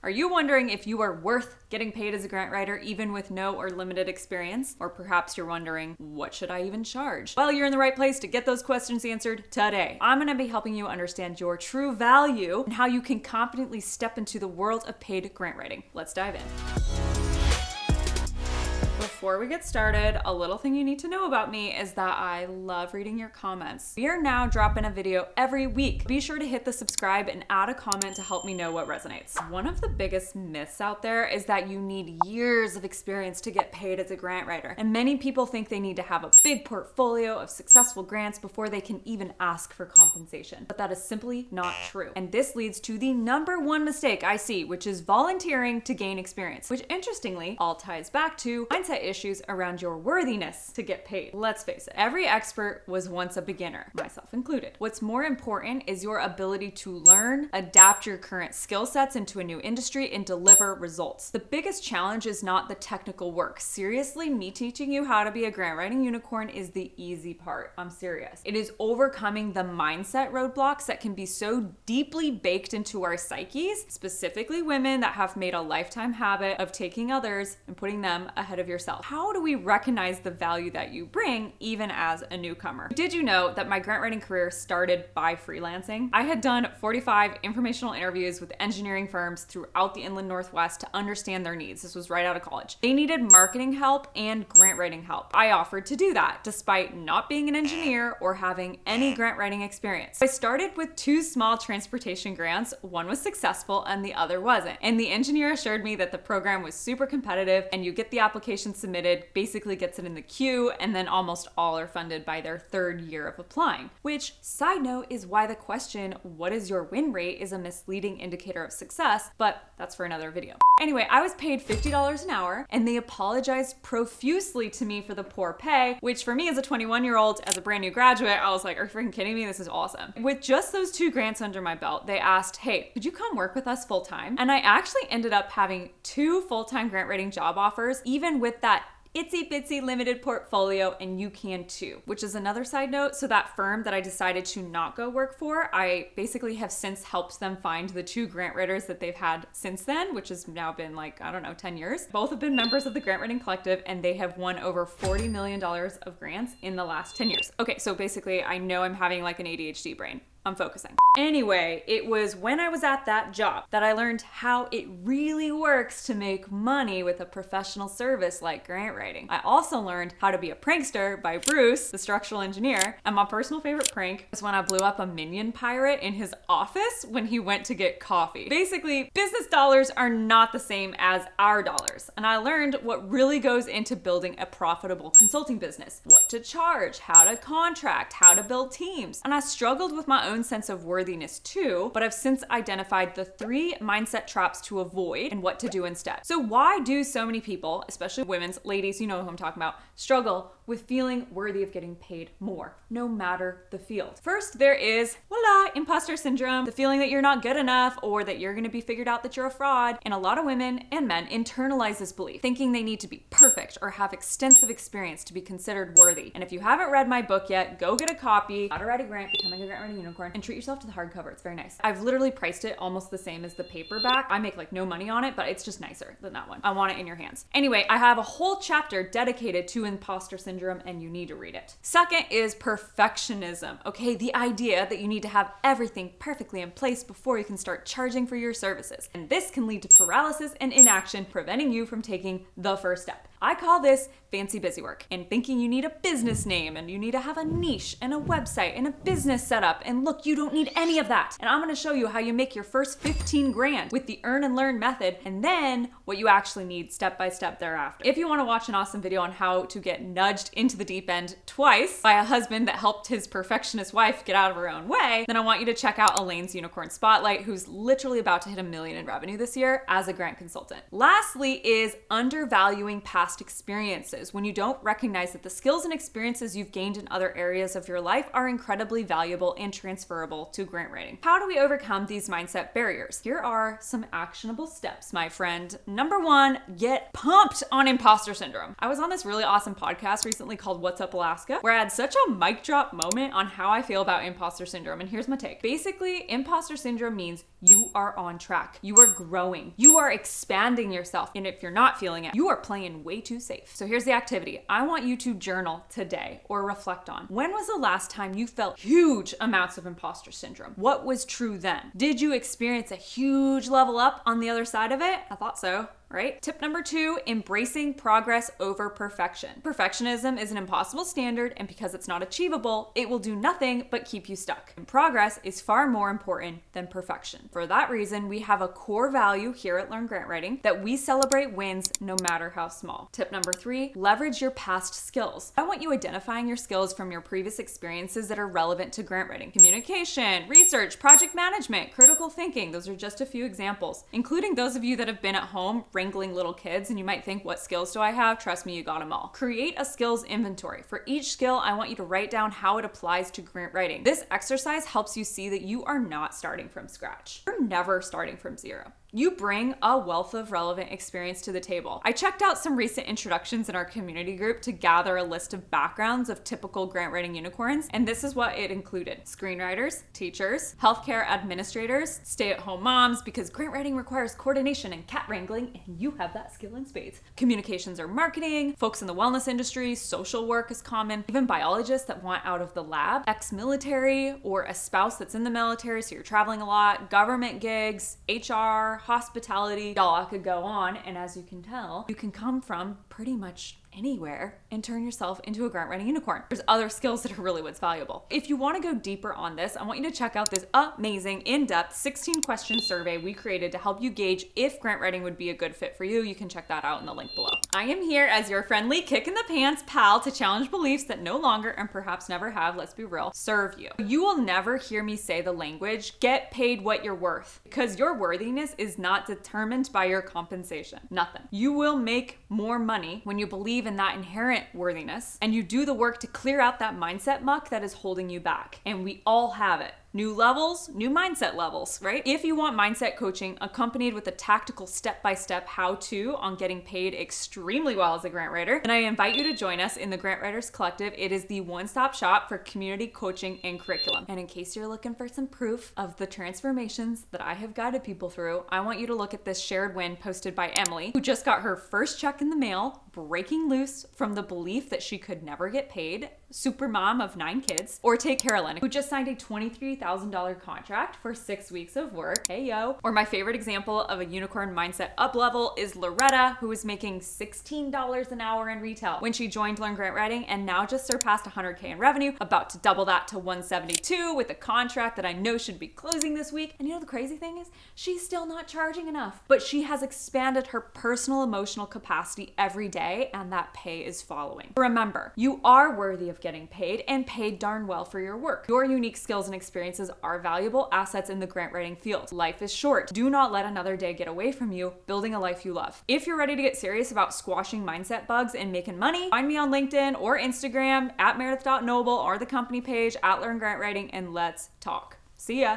Are you wondering if you are worth getting paid as a grant writer even with no or limited experience? Or perhaps you're wondering, what should I even charge? Well, you're in the right place to get those questions answered today. I'm gonna be helping you understand your true value and how you can confidently step into the world of paid grant writing. Let's dive in. Before we get started, a little thing you need to know about me is that I love reading your comments. We are now dropping a video every week. Be sure to hit the subscribe and add a comment to help me know what resonates. One of the biggest myths out there is that you need years of experience to get paid as a grant writer. And many people think they need to have a big portfolio of successful grants before they can even ask for compensation. But that is simply not true. And this leads to the number one mistake I see, which is volunteering to gain experience, which interestingly all ties back to mindset issues around your worthiness to get paid. Let's face it, every expert was once a beginner, myself included. What's more important is your ability to learn, adapt your current skill sets into a new industry, and deliver results. The biggest challenge is not the technical work. Seriously, me teaching you how to be a grant writing unicorn is the easy part. I'm serious. It is overcoming the mindset roadblocks that can be so deeply baked into our psyches, specifically women that have made a lifetime habit of taking others and putting them ahead of yourself. How do we recognize the value that you bring even as a newcomer? Did you know that my grant writing career started by freelancing? I had done 45 informational interviews with engineering firms throughout the inland Northwest to understand their needs. This was right out of college. They needed marketing help and grant writing help. I offered to do that despite not being an engineer or having any grant writing experience. I started with 2 small transportation grants. One was successful and the other wasn't. And the engineer assured me that the program was super competitive and you get the application submitted, basically gets it in the queue, and then almost all are funded by their 3rd year of applying. Which, side note, is why the question, what is your win rate, is a misleading indicator of success, but that's for another video. Anyway, I was paid $50 an hour, and they apologized profusely to me for the poor pay, which for me as a 21-year-old, as a brand new graduate, I was like, are you freaking kidding me? This is awesome. With just those 2 grants under my belt, they asked, hey, could you come work with us full time? And I actually ended up having 2 full-time grant writing job offers, even with that itsy bitsy limited portfolio, and you can too, which is another side note. So that firm that I decided to not go work for, I basically have since helped them find the 2 grant writers that they've had since then, which has now been like, I don't know, 10 years. Both have been members of the Grant Writing Collective, and they have won over $40 million of grants in the last 10 years. Okay, so basically I know I'm having like an ADHD brain. I'm focusing. Anyway, it was when I was at that job that I learned how it really works to make money with a professional service like grant writing. I also learned how to be a prankster by Bruce, the structural engineer, and my personal favorite prank was when I blew up a minion pirate in his office when he went to get coffee. Basically, business dollars are not the same as our dollars, and I learned what really goes into building a profitable consulting business, what to charge, how to contract, how to build teams, and I struggled with my own sense of worthiness too, but I've since identified the 3 mindset traps to avoid and what to do instead. So why do so many people, especially women's, ladies, you know who I'm talking about, struggle with feeling worthy of getting paid more, no matter the field? First, there is, voila, imposter syndrome, the feeling that you're not good enough or that you're gonna be figured out that you're a fraud. And a lot of women and men internalize this belief, thinking they need to be perfect or have extensive experience to be considered worthy. And if you haven't read my book yet, go get a copy, How to Write a Grant, Becoming a Grant Writing Unicorn, and treat yourself to the hardcover. It's very nice. I've literally priced it almost the same as the paperback. I make like no money on it, but it's just nicer than that one. I want it in your hands. Anyway, I have a whole chapter dedicated to imposter syndrome and you need to read it. Second is perfectionism. Okay, the idea that you need to have everything perfectly in place before you can start charging for your services. And this can lead to paralysis and inaction, preventing you from taking the first step. I call this fancy busy work, and thinking you need a business name and you need to have a niche and a website and a business setup. And look, you don't need any of that. And I'm gonna show you how you make your first 15 grand with the earn and learn method, and then what you actually need step by step thereafter. If you wanna watch an awesome video on how to get nudged into the deep end twice by a husband that helped his perfectionist wife get out of her own way, then I want you to check out Elaine's Unicorn Spotlight, who's literally about to hit $1 million in revenue this year as a grant consultant. Lastly is undervaluing past experiences. When you don't recognize that the skills and experiences you've gained in other areas of your life are incredibly valuable and transferable to grant writing. How do we overcome these mindset barriers? Here are some actionable steps, my friend. Number 1, get pumped on imposter syndrome. I was on this really awesome podcast recently called What's Up Alaska, where I had such a mic drop moment on how I feel about imposter syndrome. And here's my take. Basically, imposter syndrome means you are on track. You are growing. You are expanding yourself. And if you're not feeling it, you are playing way too safe. So here's the activity. I want you to journal today or reflect on, when was the last time you felt huge amounts of imposter syndrome? What was true then? Did you experience a huge level up on the other side of it? I thought so. Right? Tip number 2, embracing progress over perfection. Perfectionism is an impossible standard, and because it's not achievable, it will do nothing but keep you stuck. And progress is far more important than perfection. For that reason, we have a core value here at Learn Grant Writing that we celebrate wins no matter how small. Tip number 3, leverage your past skills. I want you identifying your skills from your previous experiences that are relevant to grant writing. Communication, research, project management, critical thinking. Those are just a few examples, including those of you that have been at home wrangling little kids and you might think, what skills do I have? Trust me, you got them all. Create a skills inventory. For each skill, I want you to write down how it applies to grant writing. This exercise helps you see that you are not starting from scratch. You're never starting from zero. You bring a wealth of relevant experience to the table. I checked out some recent introductions in our community group to gather a list of backgrounds of typical grant writing unicorns, and this is what it included. Screenwriters, teachers, healthcare administrators, stay-at-home moms, because grant writing requires coordination and cat wrangling, and you have that skill in spades. Communications or marketing, folks in the wellness industry, social work is common, even biologists that want out of the lab, ex-military, or a spouse that's in the military, so you're traveling a lot, government gigs, HR, hospitality. Y'all, I could go on, and as you can tell, you can come from pretty much anywhere and turn yourself into a grant writing unicorn. There's other skills that are really what's valuable. If you want to go deeper on this, I want you to check out this amazing, in-depth 16-question survey we created to help you gauge if grant writing would be a good fit for you. You can check that out in the link below. I am here as your friendly kick in the pants pal to challenge beliefs that no longer, and perhaps never have, let's be real, serve you. You will never hear me say the language, get paid what you're worth, because your worthiness is not determined by your compensation. Nothing. You will make more money when you believe in that inherent worthiness and you do the work to clear out that mindset muck that is holding you back. And we all have it. New levels, new mindset levels, right? If you want mindset coaching accompanied with a tactical step-by-step how-to on getting paid extremely well as a grant writer, then I invite you to join us in the Grant Writers Collective. It is the one-stop shop for community coaching and curriculum. And in case you're looking for some proof of the transformations that I have guided people through, I want you to look at this shared win posted by Emily, who just got her first check in the mail, breaking loose from the belief that she could never get paid, super mom of 9 kids, or take Carolyn, who just signed a $23,000 contract for 6 weeks of work. Hey yo. Or my favorite example of a unicorn mindset up level is Loretta, who is making $16 an hour in retail when she joined Learn Grant Writing and now just surpassed 100K in revenue, about to double that to 172 with a contract that I know should be closing this week. And you know the crazy thing is, she's still not charging enough, but she has expanded her personal emotional capacity every day, and that pay is following. Remember, you are worthy of getting paid, and paid darn well for your work. Your unique skills and experiences are valuable assets in the grant writing field. Life is short. Do not let another day get away from you building a life you love. If you're ready to get serious about squashing mindset bugs and making money, find me on LinkedIn or Instagram at Meredith.Noble or the company page at Learn Grant Writing, and let's talk. See ya.